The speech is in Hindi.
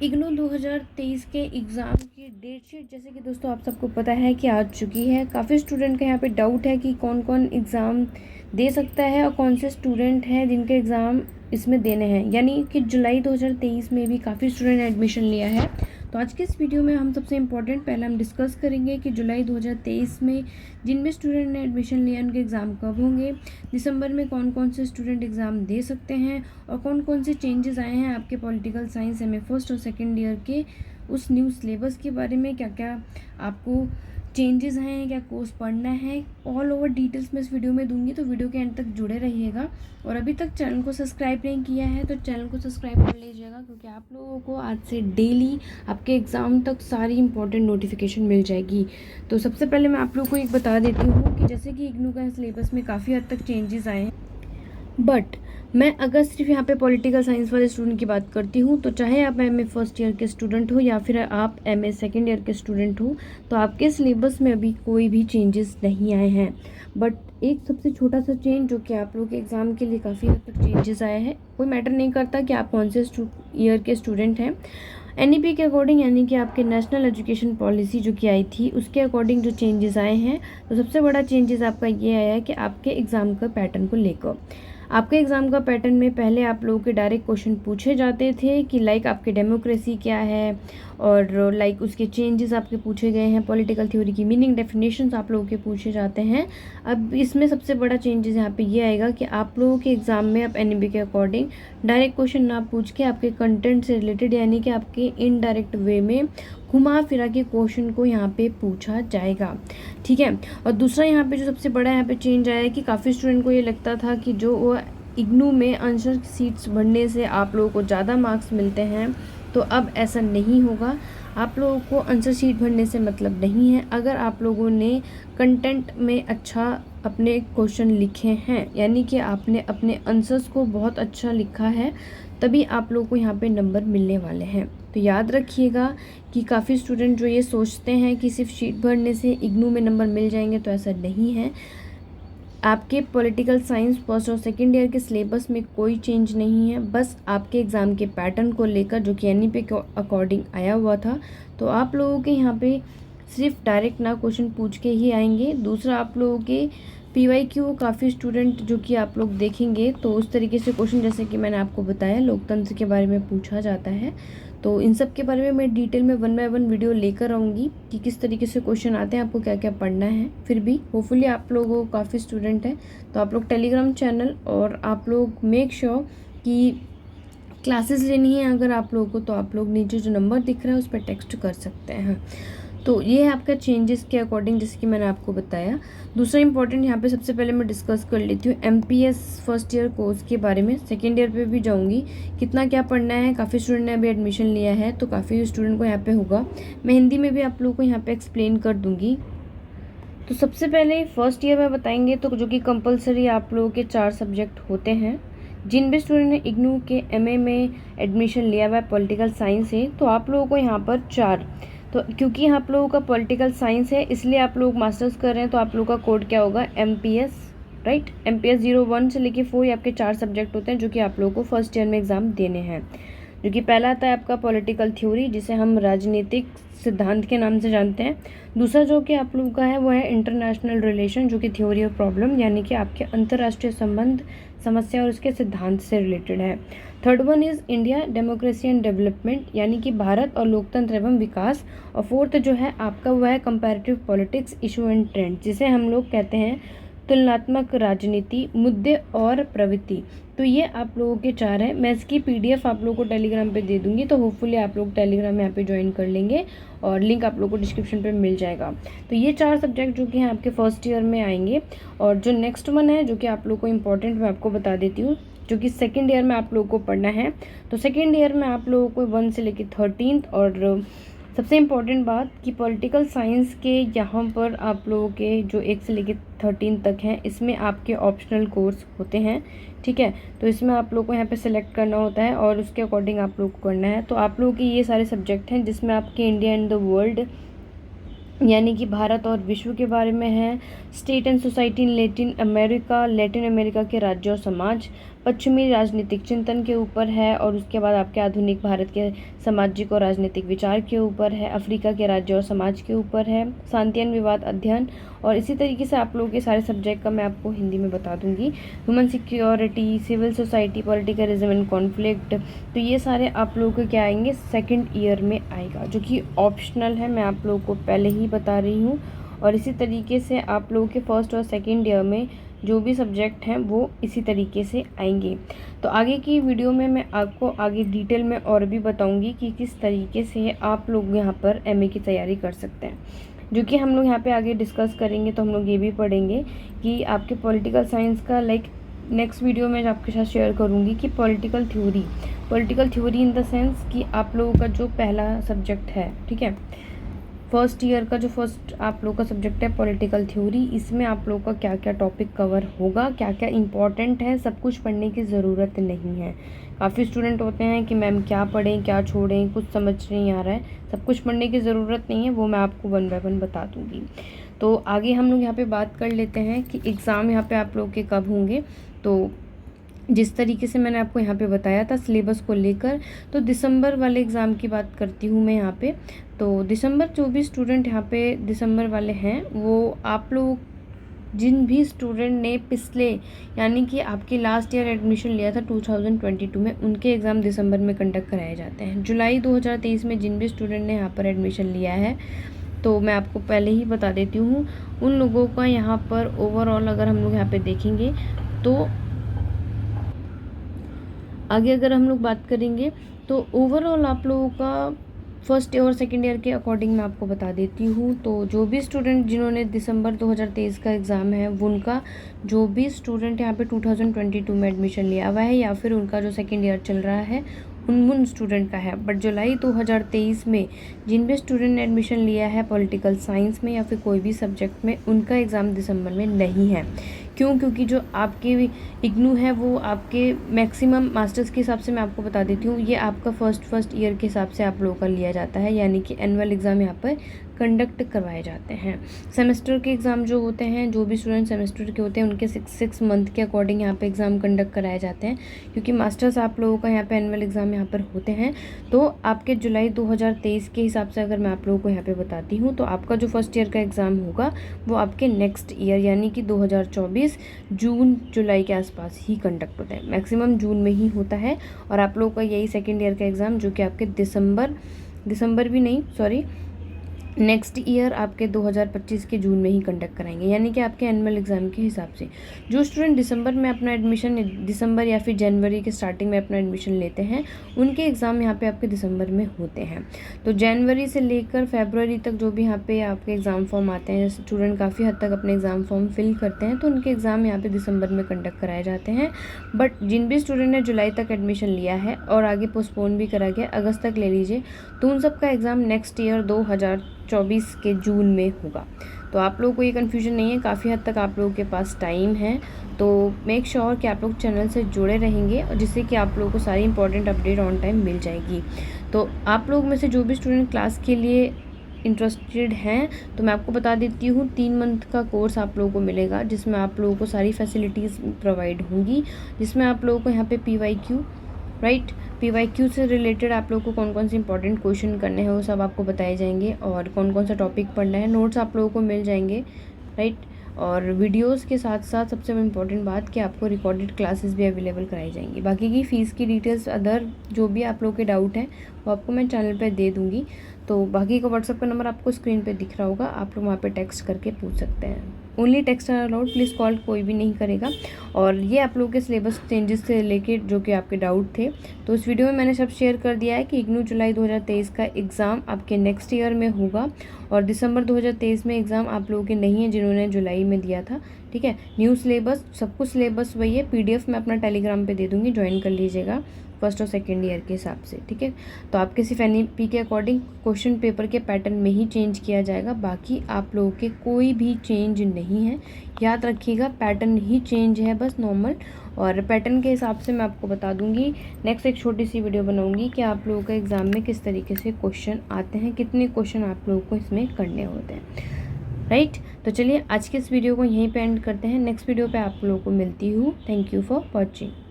इग्नू 2023 के एग्ज़ाम की डेट शीट जैसे कि दोस्तों आप सबको पता है कि आ चुकी है। काफ़ी स्टूडेंट का यहाँ पे डाउट है कि कौन कौन एग्ज़ाम दे सकता है और कौन से स्टूडेंट हैं जिनके एग्ज़ाम इसमें देने हैं। यानी कि जुलाई 2023 में भी काफ़ी स्टूडेंट ने एडमिशन लिया है। तो आज के इस वीडियो में हम सबसे इम्पोर्टेंट पहले हम डिस्कस करेंगे कि जुलाई 2023 में जिनमें स्टूडेंट ने एडमिशन लिया उनके एग्ज़ाम कब होंगे, दिसंबर में कौन कौन से स्टूडेंट एग्ज़ाम दे सकते हैं और कौन कौन से चेंजेस आए हैं आपके पॉलिटिकल साइंस एमए फर्स्ट और सेकेंड ईयर के उस न्यू सिलेबस के बारे में, क्या क्या आपको चेंजेस हैं, क्या कोर्स पढ़ना है, ऑल ओवर डिटेल्स मैं इस वीडियो में दूंगी। तो वीडियो के एंड तक जुड़े रहिएगा और अभी तक चैनल को सब्सक्राइब नहीं किया है तो चैनल को सब्सक्राइब कर लीजिएगा, क्योंकि आप लोगों को आज से डेली आपके एग्ज़ाम तक सारी इंपॉर्टेंट नोटिफिकेशन मिल जाएगी। तो सबसे पहले मैं आप लोगों को एक बता देती हूँ कि जैसे कि इग्नू का सिलेबस में काफ़ी हद तक चेंजेस आए हैं, बट मैं अगर सिर्फ यहाँ पे पॉलिटिकल साइंस वाले स्टूडेंट की बात करती हूँ तो चाहे आप एमए फर्स्ट ईयर के स्टूडेंट हो या फिर आप एमए सेकेंड ईयर के स्टूडेंट हो, तो आपके सिलेबस में अभी कोई भी चेंजेस नहीं आए हैं। बट एक सबसे छोटा सा चेंज जो कि आप लोग के एग्ज़ाम के लिए काफ़ी हद तक चेंजेस आए हैं, कोई मैटर नहीं करता कि आप कौन से ईयर के स्टूडेंट हैं। एनईपी के अकॉर्डिंग यानी कि आपके नेशनल एजुकेशन पॉलिसी जो कि आई थी उसके अकॉर्डिंग जो चेंजेस आए हैं, तो सबसे बड़ा चेंजेस आपका ये आया है कि आपके एग्ज़ाम का पैटर्न को लेकर आपके एग्ज़ाम का पैटर्न में पहले आप लोगों के डायरेक्ट क्वेश्चन पूछे जाते थे कि लाइक आपके डेमोक्रेसी क्या है और लाइक उसके चेंजेस आपके पूछे गए हैं, पॉलिटिकल थ्योरी की मीनिंग डेफिनेशंस आप लोगों के पूछे जाते हैं। अब इसमें सबसे बड़ा चेंजेस यहाँ पे ये आएगा कि आप लोगों के एग्ज़ाम में अब एनईपी के अकॉर्डिंग डायरेक्ट क्वेश्चन ना पूछ के आपके कंटेंट से रिलेटेड यानी कि आपके इनडायरेक्ट वे में घुमा फिरा के क्वेश्चन को यहाँ पे पूछा जाएगा, ठीक है। और दूसरा यहाँ पे जो सबसे बड़ा यहाँ पे चेंज आया है कि काफ़ी स्टूडेंट को ये लगता था कि जो वो इग्नू में आंसर सीट्स बढ़ने से आप लोगों को ज़्यादा मार्क्स मिलते हैं, तो अब ऐसा नहीं होगा। आप लोगों को आंसर सीट भरने से मतलब नहीं है। अगर आप लोगों ने कंटेंट में अच्छा अपने क्वेश्चन लिखे हैं यानी कि आपने अपने आंसर्स को बहुत अच्छा लिखा है, तभी आप लोगों को यहाँ पे नंबर मिलने वाले हैं। तो याद रखिएगा कि काफ़ी स्टूडेंट जो ये सोचते हैं कि सिर्फ शीट भरने से इग्नू में नंबर मिल जाएंगे, तो ऐसा नहीं है। आपके पॉलिटिकल साइंस फर्स्ट और सेकेंड ईयर के सिलेबस में कोई चेंज नहीं है, बस आपके एग्ज़ाम के पैटर्न को लेकर जो कि एनईपी के अकॉर्डिंग आया हुआ था। तो आप लोगों के यहाँ पे सिर्फ डायरेक्ट ना क्वेश्चन पूछ के ही आएंगे। दूसरा, आप लोगों के पीवाईक्यू काफ़ी स्टूडेंट जो कि आप लोग देखेंगे तो उस तरीके से क्वेश्चन जैसे कि मैंने आपको बताया लोकतंत्र के बारे में पूछा जाता है। तो इन सब के बारे में मैं डिटेल में 1 बाय 1 वीडियो लेकर आऊँगी कि किस तरीके से क्वेश्चन आते हैं, आपको क्या क्या पढ़ना है। फिर भी होपफुली आप लोगों को काफ़ी स्टूडेंट हैं तो आप लोग टेलीग्राम चैनल और आप लोग मेक श्योर कि क्लासेस लेनी है अगर आप लोगों को, तो आप लोग नीचे जो नंबर दिख रहा है उस पर टेक्स्ट कर सकते हैं। तो ये है आपका चेंजेस के अकॉर्डिंग जैसे कि मैंने आपको बताया। दूसरा इंपॉर्टेंट यहाँ पे सबसे पहले मैं डिस्कस कर लेती हूँ एमपीएस फर्स्ट ईयर कोर्स के बारे में। सेकेंड ईयर पे भी जाऊँगी कितना क्या पढ़ना है। काफ़ी स्टूडेंट ने अभी एडमिशन लिया है तो काफ़ी स्टूडेंट को यहाँ पे होगा। मैं हिंदी में भी आप लोगों को यहाँ पे एक्सप्लेन कर दूँगी। तो सबसे पहले फर्स्ट ईयर में बताएंगे तो जो कि कंपलसरी आप लोगों के 4 सब्जेक्ट होते हैं। जिन भी स्टूडेंट ने इग्नू के एमए में एडमिशन लिया हुआ है पॉलिटिकल साइंस से, तो आप लोगों को यहाँ पर 4, तो क्योंकि आप लोगों का पॉलिटिकल साइंस है इसलिए आप लोग मास्टर्स कर रहे हैं, तो आप लोगों का कोड क्या होगा एमपीएस, राइट। एमपीएस 01 से लेके 4 आपके 4 सब्जेक्ट होते हैं जो कि आप लोगों को फर्स्ट ईयर में एग्जाम देने हैं। जो कि पहला आता है आपका पॉलिटिकल थ्योरी जिसे हम राजनीतिक सिद्धांत के नाम से जानते हैं। दूसरा जो कि आप लोगों का है वो है इंटरनेशनल रिलेशन जो कि थ्योरी ऑफ प्रॉब्लम यानी कि आपके अंतर्राष्ट्रीय संबंध, समस्या और उसके सिद्धांत से रिलेटेड है। Third one is India democracy and development यानी कि भारत और लोकतंत्र एवं विकास। और फोर्थ जो है आपका वो है comparative politics issue and trend जिसे हम लोग कहते हैं तुलनात्मक राजनीति, मुद्दे और प्रवृत्ति। तो ये आप लोगों के 4 हैं। मैं इसकी पीडीएफ आप लोगों को टेलीग्राम पे दे दूंगी, तो होपफुली आप लोग टेलीग्राम में यहाँ पे ज्वाइन कर लेंगे और लिंक आप लोगों को डिस्क्रिप्शन पे मिल जाएगा। तो ये 4 सब्जेक्ट जो कि हैं आपके फर्स्ट ईयर में आएंगे। और जो नेक्स्ट वन है जो कि आप लोग को इम्पोर्टेंट मैं आपको बता देती हूँ जो कि सेकेंड ईयर में आप लोगों को पढ़ना है। तो सेकेंड ईयर में आप लोगों को 1 से लेकर 13 और सबसे इम्पॉर्टेंट बात कि पॉलिटिकल साइंस के यहाँ पर आप लोगों के जो 1 से लेकर 13 तक हैं इसमें आपके ऑप्शनल कोर्स होते हैं, ठीक है। तो इसमें आप लोग को यहाँ पे सिलेक्ट करना होता है और उसके अकॉर्डिंग आप लोग को करना है। तो आप लोगों के ये सारे सब्जेक्ट हैं जिसमें आपके इंडिया एंड द वर्ल्ड यानी कि भारत और विश्व के बारे में है। State and society in Latin America के राज्य और समाज, पश्चिमी राजनीतिक चिंतन के ऊपर है, और उसके बाद आपके आधुनिक भारत के सामाजिक और राजनीतिक विचार के ऊपर है, अफ्रीका के राज्य और समाज के ऊपर है, शांतियन विवाद अध्ययन, और इसी तरीके से आप लोगों के सारे सब्जेक्ट का मैं आपको हिंदी में बता दूंगी। Human security, civil society, politicalism and conflict, तो ये सारे आप लोगों को क्या आएंगे, सेकेंड ईयर में आएगा, जो कि ऑप्शनल है, मैं आप लोगों को पहले ही बता रही हूँ। और इसी तरीके से आप लोगों के फर्स्ट और सेकेंड ईयर में जो भी सब्जेक्ट हैं वो इसी तरीके से आएंगे। तो आगे की वीडियो में मैं आपको आगे डिटेल में और भी बताऊंगी कि किस तरीके से आप लोग यहाँ पर एमए की तैयारी कर सकते हैं, जो कि हम लोग यहाँ पे आगे डिस्कस करेंगे। तो हम लोग ये भी पढ़ेंगे कि आपके पॉलिटिकल साइंस का नेक्स्ट वीडियो में आपके साथ शेयर करूँगी कि political theory in the sense कि आप लोगों का जो पहला सब्जेक्ट है, ठीक है, फर्स्ट ईयर का जो फर्स्ट आप लोग का सब्जेक्ट है पॉलिटिकल थ्योरी, इसमें आप लोग का क्या क्या टॉपिक कवर होगा, क्या क्या इंपॉर्टेंट है, सब कुछ पढ़ने की ज़रूरत नहीं है। काफ़ी स्टूडेंट होते हैं कि मैम क्या पढ़ें क्या छोड़ें, कुछ समझ नहीं आ रहा है, सब कुछ पढ़ने की ज़रूरत नहीं है, वो मैं आपको 1 बाय 1 बता दूँगी। तो आगे हम लोग यहाँ पर बात कर लेते हैं कि एग्ज़ाम यहाँ पर आप लोग के कब होंगे। तो जिस तरीके से मैंने आपको यहाँ पे बताया था सिलेबस को लेकर, तो दिसंबर वाले एग्ज़ाम की बात करती हूँ मैं यहाँ पे। तो दिसंबर जो भी स्टूडेंट यहाँ पे दिसंबर वाले हैं, वो आप लोग जिन भी स्टूडेंट ने पिछले यानी कि आपकी लास्ट ईयर एडमिशन लिया था 2022 में, उनके एग्ज़ाम दिसंबर में कंडक्ट कराए जाते हैं। जुलाई 2023 में जिन भी स्टूडेंट ने यहाँ पर एडमिशन लिया है, तो मैं आपको पहले ही बता देती हूँ, उन लोगों का यहाँ पर ओवरऑल अगर हम लोग यहाँ पर देखेंगे तो आगे अगर हम लोग बात करेंगे तो ओवरऑल आप लोगों का फर्स्ट ईयर और सेकेंड ईयर के अकॉर्डिंग मैं आपको बता देती हूँ। तो जो भी स्टूडेंट जिन्होंने दिसंबर 2023 का एग्ज़ाम है, वो उनका जो भी स्टूडेंट यहाँ पे 2022 में एडमिशन लिया हुआ है या फिर उनका जो सेकेंड ईयर चल रहा है, उन स्टूडेंट का है। बट जुलाई 2023 में जिन भी स्टूडेंट ने एडमिशन लिया है पॉलिटिकल साइंस में या फिर कोई भी सब्जेक्ट में, उनका एग्ज़ाम दिसंबर में नहीं है। क्यों? क्योंकि जो आपके इग्नू है वो आपके मैक्सिमम मास्टर्स के हिसाब से मैं आपको बता देती हूँ, ये आपका फर्स्ट ईयर के हिसाब से आप लोगों का लिया जाता है, यानी कि एनुअल एग्ज़ाम यहाँ पर कंडक्ट करवाए जाते हैं। सेमेस्टर के एग्ज़ाम जो होते हैं, जो भी स्टूडेंट सेमेस्टर के होते हैं, उनके 6 मंथ के अकॉर्डिंग यहाँ पे एग्ज़ाम कंडक्ट कराए जाते हैं, क्योंकि मास्टर्स आप लोगों का यहाँ पे एनुअल एग्ज़ाम यहाँ पर होते हैं। तो आपके जुलाई 2023 के हिसाब से अगर मैं आप लोगों को यहाँ पे बताती हूँ, तो आपका जो फर्स्ट ईयर का एग्ज़ाम होगा वो आपके नेक्स्ट ईयर यानी कि 2024 जून जुलाई के आसपास ही कंडक्ट होता है, मैक्सिमम जून में ही होता है। और आप लोगों का यही सेकेंड ईयर का एग्ज़ाम जो कि आपके दिसंबर भी नहीं, सॉरी, नेक्स्ट ईयर आपके 2025 के जून में ही कंडक्ट कराएंगे, यानी कि आपके एनुअल एग्ज़ाम के हिसाब से। जो स्टूडेंट दिसंबर में अपना एडमिशन, दिसंबर या फिर जनवरी के स्टार्टिंग में अपना एडमिशन लेते हैं, उनके एग्ज़ाम यहाँ पे आपके दिसंबर में होते हैं। तो जनवरी से लेकर फरवरी तक जो भी यहाँ पे आपके एग्ज़ाम फॉर्म आते हैं, स्टूडेंट काफ़ी हद तक अपने एग्ज़ाम फॉर्म फिल करते हैं, तो उनके एग्ज़ाम यहाँ पर दिसंबर में कंडक्ट कराए जाते हैं। बट जिन भी स्टूडेंट ने जुलाई तक एडमिशन लिया है और आगे पोस्टपोन भी करा गया, अगस्त तक ले लीजिए, तो उन सबका एग्ज़ाम नेक्स्ट ईयर 2024 के जून में होगा। तो आप लोगों को ये कन्फ्यूजन नहीं है, काफ़ी हद तक आप लोगों के पास टाइम है। तो मेक श्योर कि आप लोग चैनल से जुड़े रहेंगे, और जिससे कि आप लोगों को सारी इंपॉर्टेंट अपडेट ऑन टाइम मिल जाएगी। तो आप लोग में से जो भी स्टूडेंट क्लास के लिए इंटरेस्टेड हैं, तो मैं आपको बता देती हूँ, 3 मंथ का कोर्स आप लोगों को मिलेगा, जिसमें आप लोगों को सारी फैसिलिटीज़ प्रोवाइड होंगी, जिसमें आप लोगों को यहाँ पे PYQ से रिलेटेड आप लोगों को कौन कौन से इंपॉर्टेंट क्वेश्चन करने हैं वो सब आपको बताए जाएंगे, और कौन कौन सा टॉपिक पढ़ना है, नोट्स आप लोगों को मिल जाएंगे, राइट। और वीडियोस के साथ साथ सबसे इम्पॉर्टेंट बात कि आपको रिकॉर्डेड क्लासेस भी अवेलेबल कराई जाएंगी। बाकी की फ़ीस की डिटेल्स, अदर जो भी आप लोगों के डाउट हैं, वो आपको मैं चैनल पे दे दूँगी। तो बाकी का व्हाट्सएप का नंबर आपको स्क्रीन पे दिख रहा होगा, आप लोग वहाँ पे टेक्स्ट करके पूछ सकते हैं। Only text are allowed, please call कोई भी नहीं करेगा। और ये आप लोगों के सिलेबस चेंजेस से रिलेटेड जो कि आपके डाउट थे, तो इस वीडियो में मैंने सब शेयर कर दिया है कि इग्नू जुलाई 2023 का एग्ज़ाम आपके नेक्स्ट ईयर में होगा, और दिसंबर 2023 में एग्ज़ाम आप लोगों के नहीं है जिन्होंने जुलाई में दिया था, ठीक है। न्यू सिलेबस, सब कुछ सिलेबस वही है, PDF मैं अपना टेलीग्राम पे दे दूँगी, ज्वाइन कर लीजिएगा फर्स्ट और सेकेंड ईयर के हिसाब से, ठीक है। तो आपके सिर्फ NEP के अकॉर्डिंग क्वेश्चन पेपर के पैटर्न में ही चेंज किया जाएगा, बाकी आप लोगों के कोई भी चेंज नहीं है, याद रखिएगा, पैटर्न ही चेंज है बस नॉर्मल। और पैटर्न के हिसाब से मैं आपको बता दूंगी, नेक्स्ट एक छोटी सी वीडियो बनाऊंगी कि आप लोगों का एग्ज़ाम में किस तरीके से क्वेश्चन आते हैं, कितने क्वेश्चन आप लोगों को इसमें करने होते हैं, राइट। तो चलिए आज के इस वीडियो को यहीं पे एंड करते हैं, नेक्स्ट वीडियो पे आप लोगों को मिलती हूँ। Thank you for watching.